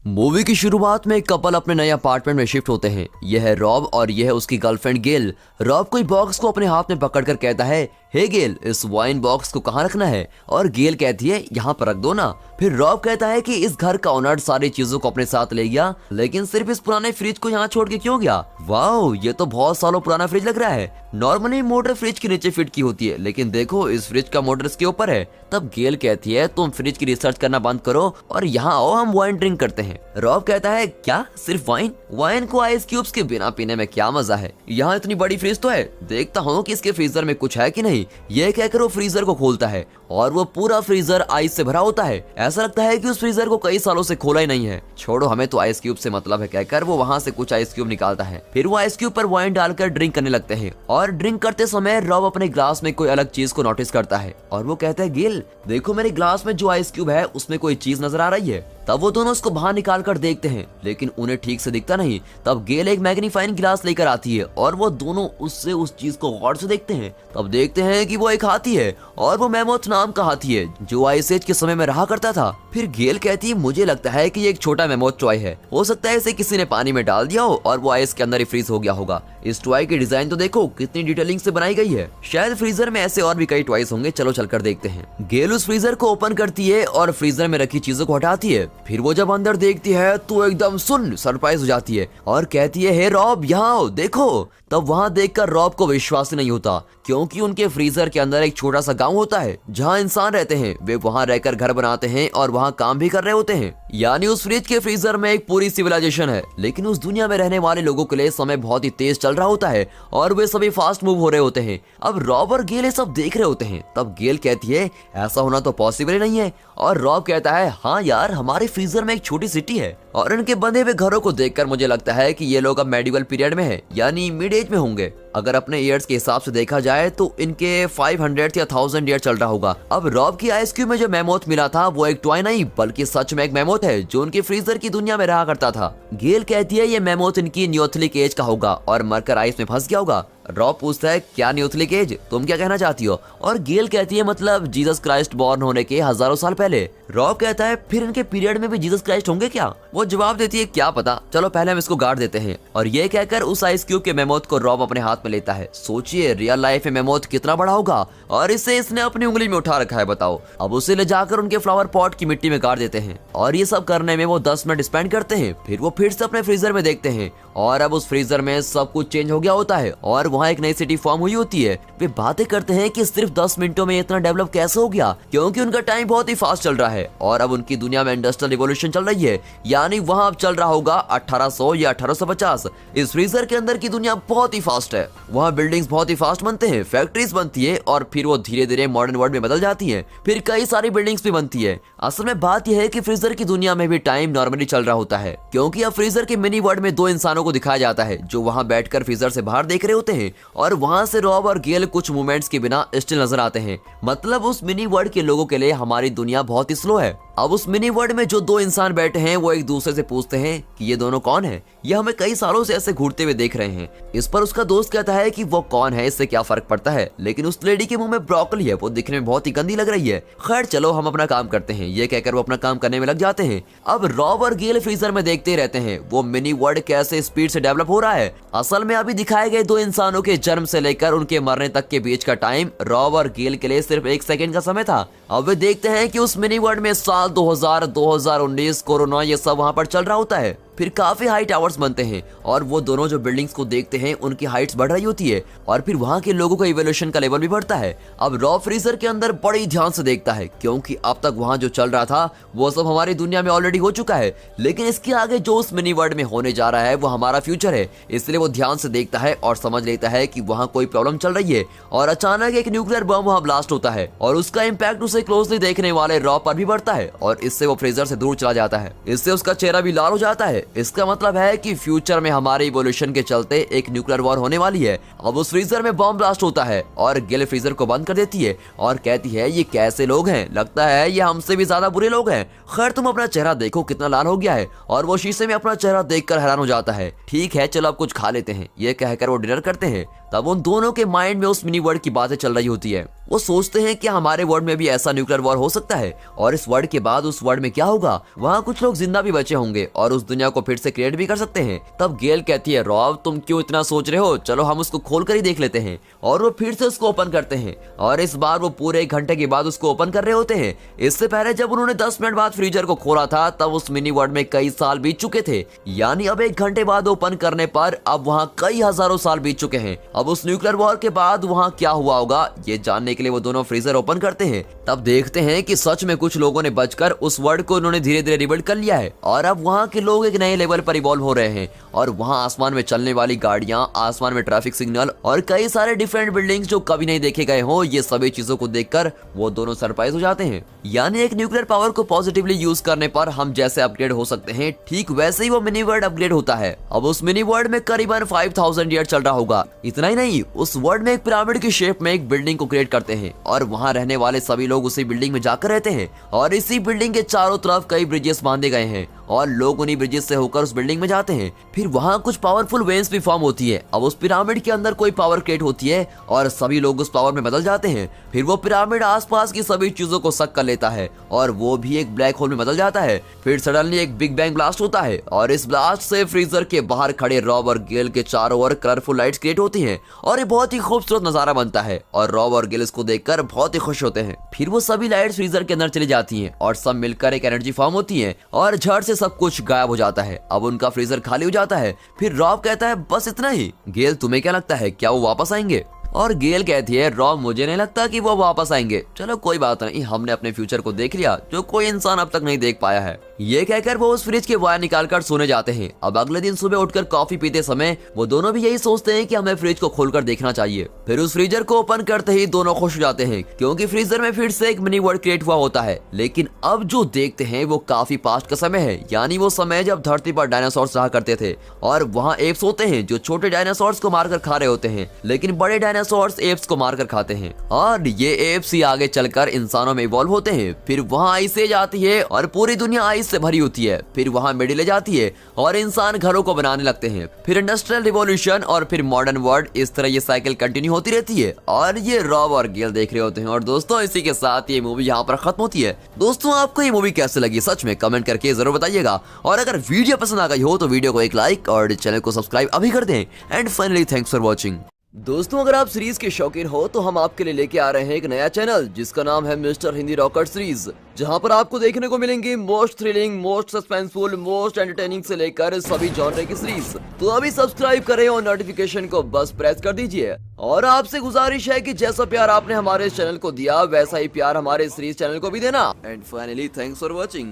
Movie की शुरुआत में एक कपल अपने नए अपार्टमेंट में शिफ्ट होते हैं। यह है रॉब और यह है उसकी गर्लफ्रेंड गेल। रॉब कोई बॉक्स को अपने हाथ में पकड़कर कहता है, हे गेल, इस वाइन बॉक्स को कहाँ रखना है? और गेल कहती है, यहाँ पर रख दो ना। फिर रॉब कहता है कि इस घर का ओनर सारी चीजों को अपने साथ ले गया, लेकिन सिर्फ इस पुराने फ्रिज को यहाँ छोड़ के क्यों गया? वाओ, ये तो बहुत सालों पुराना फ्रिज लग रहा है। नॉर्मली मोटर फ्रिज के नीचे फिट की होती है, लेकिन देखो इस फ्रिज का मोटर इसके ऊपर है। तब गेल कहती है, तुम फ्रिज की रिसर्च करना बंद करो और यहाँ आओ, हम वाइन ड्रिंक करते हैं। रॉब कहता है, क्या सिर्फ वाइन? वाइन को आइस क्यूब्स के बिना पीने में क्या मजा है? यहाँ इतनी बड़ी फ्रिज तो है, देखता हूँ कि इसके फ्रीजर में कुछ है कि नहीं। यह कहकर वो फ्रीजर को खोलता है और वो पूरा फ्रीजर आइस से भरा होता है। ऐसा लगता है कि उस फ्रीजर को कई सालों से खोला ही नहीं है। छोड़ो, हमें तो आइस क्यूब से मतलब है, कहकर वो वहाँ से कुछ आइस क्यूब निकालता है। फिर वो आइस क्यूब पर वाइन डालकर ड्रिंक करने लगते हैं और ड्रिंक करते समय रॉब अपने ग्लास में कोई अलग चीज को नोटिस करता है और वो कहता है, गेल देखो मेरे ग्लास में जो आइस क्यूब है उसमें कोई चीज नजर आ रही है। तब वो दोनों उसको बाहर निकाल कर देखते हैं, लेकिन उन्हें ठीक से दिखता नहीं। तब गेल एक मैग्नीफाइंग ग्लास लेकर आती है और वो दोनों उससे उस चीज को गौर से देखते हैं। तब देखते हैं कि वो एक हाथी है और वो मैमोथ नाम का हाथी है जो आइस एज के समय में रहा करता था। फिर गेल कहती है, मुझे लगता है कि ये एक छोटा मैमोथ टॉय है, हो सकता है इसे किसी ने पानी में डाल दिया हो और वो आइस के अंदर ही फ्रीज हो गया होगा। इस टॉय की डिजाइन तो देखो कितनी डिटेलिंग से बनाई गई है। शायद फ्रीजर में ऐसे और भी कई टॉयज होंगे, चलो चलकर देखते हैं। गेल उस फ्रीजर को ओपन करती है और फ्रीजर में रखी चीजों को हटाती है। फिर वो जब अंदर देखती है तो एकदम सरप्राइज हो जाती है और कहती है, हे रॉब, यहाँ आओ, देखो। तब वहाँ देखकर रॉब को विश्वास ही नहीं होता, क्योंकि उनके फ्रीजर के अंदर एक छोटा सा गांव होता है जहाँ इंसान रहते हैं। वे वहाँ रहकर घर बनाते हैं और वहाँ काम भी कर रहे होते हैं। यानी उस फ्रिज के फ्रीजर में एक पूरी सिविलाइजेशन है, लेकिन उस दुनिया में रहने वाले लोगों के लिए समय बहुत ही तेज चल रहा होता है और वे सभी फास्ट मूव हो रहे होते हैं। अब रॉब और गेल ये सब देख रहे होते हैं। तब गेल कहती है, ऐसा होना तो पॉसिबल ही नहीं है। और रॉब कहता है, हाँ यार, हमारे फ्रीजर में एक छोटी सिटी है और इनके बंधे हुए घरों को देखकर मुझे लगता है कि ये लोग अब मेडिवल पीरियड में है, यानी मिड एज में होंगे। अगर अपने ईयर्स के हिसाब से देखा जाए तो इनके 500 या 1000 ईयर चल रहा होगा। अब रॉब की आइस क्यूब में जो मैमोथ मिला था वो एक टॉय नहीं बल्कि सच में एक मैमोथ है जो उनके फ्रीजर की दुनिया में रहा करता था। गेल कहती है, ये मैमोथ इनकी नियोथलिक एज का होगा और मरकर आइस में फंस गया होगा। रॉब पूछता है, क्या नियोथलिक एज? तुम क्या कहना चाहती हो? और गेल कहती है, मतलब जीसस क्राइस्ट बॉर्न होने के हजारों साल पहले। रॉब कहता है, फिर इनके पीरियड में भी जीसस क्राइस्ट होंगे क्या? वो जवाब देती है, क्या पता, चलो पहले हम इसको गाड़ देते हैं। और ये कहकर उस आइस क्यूब के मैमोथ को रॉब अपने हाथ में लेता है। सोचिए रियल लाइफ में मैमोथ कितना बड़ा होगा और इसे इसने अपनी उंगली में उठा रखा है, बताओ। अब उसे ले जाकर उनके फ्लावर पॉट की मिट्टी में गाड़ देते हैं और ये सब करने में वो 10 मिनट स्पेंड करते हैं। फिर वो फिर से अपने फ्रीजर में देखते हैं और अब उस फ्रीजर में सब कुछ चेंज हो गया होता है और वहाँ एक नई सिटी फॉर्म हुई होती है। वे बातें करते हैं कि सिर्फ 10 मिनटों में इतना डेवलप कैसे हो गया, क्योंकि उनका टाइम बहुत ही फास्ट चल रहा है और अब उनकी दुनिया में इंडस्ट्रियल रिवॉल्यूशन चल रही है। यानी वहाँ अब चल रहा होगा 1800 या 1850। इस फ्रीजर के अंदर की दुनिया बहुत ही फास्ट है। वहाँ बिल्डिंग्स बहुत ही फास्ट बनते हैं, फैक्ट्रीज बनती है और फिर वो धीरे धीरे मॉडर्न वर्ल्ड में बदल जाती है। फिर कई सारी बिल्डिंग्स भी बनती है। असल में बात यह है कि फ्रीजर की दुनिया में भी टाइम नॉर्मली चल रहा होता है, क्योंकि अब फ्रीजर के मिनी वर्ल्ड में 2 इंसानों को दिखाया जाता है जो वहाँ बैठकर फ्रीजर से बाहर देख रहे होते हैं और वहाँ से रॉब और गेल कुछ मूवमेंट्स के बिना स्टिल नजर आते हैं। मतलब उस मिनी वर्ल्ड के लोगों के लिए हमारी दुनिया बहुत ही स्लो है। अब उस मिनी वर्ल्ड में जो 2 इंसान बैठे हैं वो एक दूसरे से पूछते हैं कि ये दोनों कौन है? ये हमें कई सालों से ऐसे घूरते हुए देख रहे हैं। इस पर उसका दोस्त कहता है कि वो कौन है, इससे क्या फर्क पड़ता है, लेकिन उस लेडी के मुंह में ब्रोकली है, वो दिखने में बहुत ही गंदी लग रही है। खैर चलो हम अपना काम करते हैं, ये कहकर वो अपना काम करने में लग जाते हैं। अब रॉब और गेल फ्रीजर में देखते रहते हैं वो मिनी वर्ल्ड कैसे स्पीड से डेवलप हो रहा है। असल में अभी दिखाए गए 2 इंसानों के जन्म से लेकर उनके मरने तक के बीच का टाइम रॉब और गेल के लिए सिर्फ 1 सेकंड का समय था। अब वे देखते हैं कि उस मिनी वर्ल्ड में साल 2000, 2019, कोरोना ये सब वहाँ पर चल रहा होता है। फिर काफी हाई टावर्स बनते हैं और वो दोनों जो बिल्डिंग्स को देखते हैं उनकी हाइट्स बढ़ रही होती है और फिर वहाँ के लोगों का इवोल्यूशन का लेवल भी बढ़ता है। अब रॉब फ्रीजर के अंदर बड़ी ध्यान से देखता है, क्योंकि अब तक वहाँ जो चल रहा था वो सब हमारी दुनिया में ऑलरेडी हो चुका है, लेकिन इसके आगे जो उस मिनी वर्ल्ड में होने जा रहा है वो हमारा फ्यूचर है। इसलिए वो ध्यान से देखता है और समझ लेता है कि वहाँ कोई प्रॉब्लम चल रही है और अचानक एक न्यूक्लियर बम वहाँ ब्लास्ट होता है और उसका इम्पैक्ट उसे क्लोजली देखने वाले रॉब पर भी बढ़ता है और इससे वो फ्रीजर से दूर चला जाता है। इससे उसका चेहरा भी लाल हो जाता है है। इसका मतलब है कि फ्यूचर में हमारे इवोल्यूशन के चलते एक न्यूक्लियर वॉर होने वाली है। अब उस फ्रीजर में बॉम्ब ब्लास्ट होता है और गेल फ्रीजर को बंद कर देती है और कहती है ये कैसे लोग हैं, लगता है ये हमसे भी ज्यादा बुरे लोग हैं। खैर तुम अपना चेहरा देखो कितना लाल हो गया है। और वो शीशे में अपना चेहरा देखकर हैरान हो जाता है। ठीक है चलो अब कुछ खा लेते हैं, ये कहकर वो डिनर करते हैं। तब उन दोनों के माइंड में उस मिनी वर्ल्ड की बातें चल रही होती है। वो सोचते हैं कि हमारे वर्ल्ड में भी ऐसा न्यूक्लियर वॉर हो सकता है और इस वर्ल्ड के बाद उस वर्ल्ड में क्या होगा, वहाँ कुछ लोग जिंदा भी बचे होंगे और उस दुनिया को फिर से क्रिएट भी कर सकते हैं। तब गेल कहती है रॉब तुम क्यों इतना सोच रहे हो, चलो हम उसको खोल कर ही देख लेते हैं। और वो फिर से उसको ओपन करते हैं और इस बार वो पूरे 1 घंटे के बाद उसको ओपन कर रहे होते हैं। इससे पहले जब उन्होंने 10 मिनट बाद फ्रीजर को खोला था तब उस मिनी वर्ल्ड में कई साल बीत चुके थे, यानी अब 1 घंटे बाद ओपन करने पर अब वहाँ कई हजारों साल बीत चुके हैं। अब उस न्यूक्लियर वॉर के बाद वहाँ क्या हुआ होगा ये जानने के लिए वो दोनों फ्रीजर ओपन करते हैं। तब देखते हैं कि सच में कुछ लोगों ने बचकर उस वर्ल्ड को उन्होंने धीरे धीरे रिबिल्ड कर लिया है और अब वहाँ के लोग एक नए लेवल पर इवॉल्व हो रहे हैं। और वहाँ आसमान में चलने वाली गाड़ियाँ, आसमान में ट्रैफिक सिग्नल और कई सारे डिफरेंट बिल्डिंग्स जो कभी नहीं देखे गए हो, ये सभी चीजों को देखकर वो दोनों सरप्राइज हो जाते हैं। यानी एक न्यूक्लियर पावर को पॉजिटिवली यूज करने पर हम जैसे अपग्रेड हो सकते हैं, ठीक वैसे ही वो मिनी वर्ल्ड अपग्रेड होता है। अब उस मिनी वर्ल्ड में करीबन 5000 ईयर चल रहा होगा। इतना ही नहीं, उस वर्ल्ड में एक पिरामिड की शेप में एक बिल्डिंग को क्रिएट करते हैं और वहाँ रहने वाले सभी लोग उसी बिल्डिंग में जाकर रहते हैं और इसी बिल्डिंग के चारों तरफ कई ब्रिजेस बांधे गए हैं और लोग उन्हीं ब्रिजेस से होकर उस बिल्डिंग में जाते हैं। फिर वहाँ कुछ पावरफुल वेन्स भी फॉर्म होती है। अब उस पिरामिड के अंदर कोई पावर क्रिएट होती है और सभी लोग उस पावर में बदल जाते हैं। फिर वो पिरामिड आसपास की सभी चीजों को सक कर लेता है और वो भी एक ब्लैक होल में बदल जाता है। फिर सडनली एक बिग बैंग ब्लास्ट होता है और इस ब्लास्ट से फ्रीजर के बाहर खड़े रॉब और गेल के चारों ओर कलरफुल लाइट्स क्रिएट होती हैं और ये बहुत ही खूबसूरत नजारा बनता है और रॉब और गेल इसको देखकर बहुत ही खुश होते हैं। फिर वो सभी लाइट्स फ्रीजर के अंदर चली जाती हैं और सब मिलकर एक एनर्जी फॉर्म होती है और झट से सब कुछ गायब हो जाता है। अब उनका फ्रीजर खाली हो जाता है। फिर रॉब कहता है बस इतना ही। गेल तुम्हें क्या लगता है, क्या वो वापस आएंगे? और गेल कहती है रॉब मुझे नहीं लगता कि वो वापस आएंगे, चलो कोई बात नहीं, हमने अपने फ्यूचर को देख लिया जो कोई इंसान अब तक नहीं देख पाया है। ये कहकर वो उस फ्रिज के वायर निकालकर सोने जाते हैं। अब अगले दिन सुबह उठकर कॉफी पीते समय वो दोनों भी यही सोचते हैं कि हमें फ्रिज को खोलकर देखना चाहिए। फिर उस फ्रीजर को ओपन करते ही दोनों खुश हो जाते हैं क्योंकि फ्रीजर में फिर से एक मिनी वर्ल्ड क्रिएट हुआ होता है। लेकिन अब जो देखते हैं वो काफी पास्ट का समय है, यानी वो समय जब धरती पर डायनासोर्स रहा करते थे और वहाँ एप्स होते हैं जो छोटे डायनासोर्स को मारकर खा रहे होते हैं, लेकिन बड़े डायनासोर्स एप्स को मारकर खाते हैं और ये एप्स ही आगे चलकर इंसानों में इवॉल्व होते हैं। फिर वहाँ आइस एज आती है और पूरी दुनिया आइस से भरी होती है। फिर वहाँ मिडिल एज आती है और इंसान घरों को बनाने लगते हैं। फिर इंडस्ट्रियल रिवॉल्यूशन और फिर मॉडर्न वर्ल्ड, इस तरह ये साइकिल कंटिन्यू होती रहती है और ये रॉब और गेल देख रहे होते हैं। और दोस्तों इसी के साथ ये मूवी यहाँ पर खत्म होती है। दोस्तों आपको ये मूवी कैसे लगी सच में कमेंट करके जरूर बताइएगा और अगर वीडियो पसंद आ गई हो तो वीडियो को एक लाइक और चैनल को सब्सक्राइब अभी कर दें। And finally thanks for watching. दोस्तों अगर आप सीरीज के शौकीन हो तो हम आपके लिए लेके आ रहे हैं एक नया चैनल जिसका नाम है मिस्टर हिंदी रॉकर सीरीज, जहां पर आपको देखने को मिलेंगी most thrilling, most suspenseful, most entertaining से लेकर सभी जॉनर की सीरीज। तो अभी सब्सक्राइब करें और नोटिफिकेशन को बस प्रेस कर दीजिए। और आपसे गुजारिश है कि जैसा प्यार आपने हमारे चैनल को दिया वैसा ही प्यार हमारे सीरीज चैनल को भी देना। And finally thanks for watching.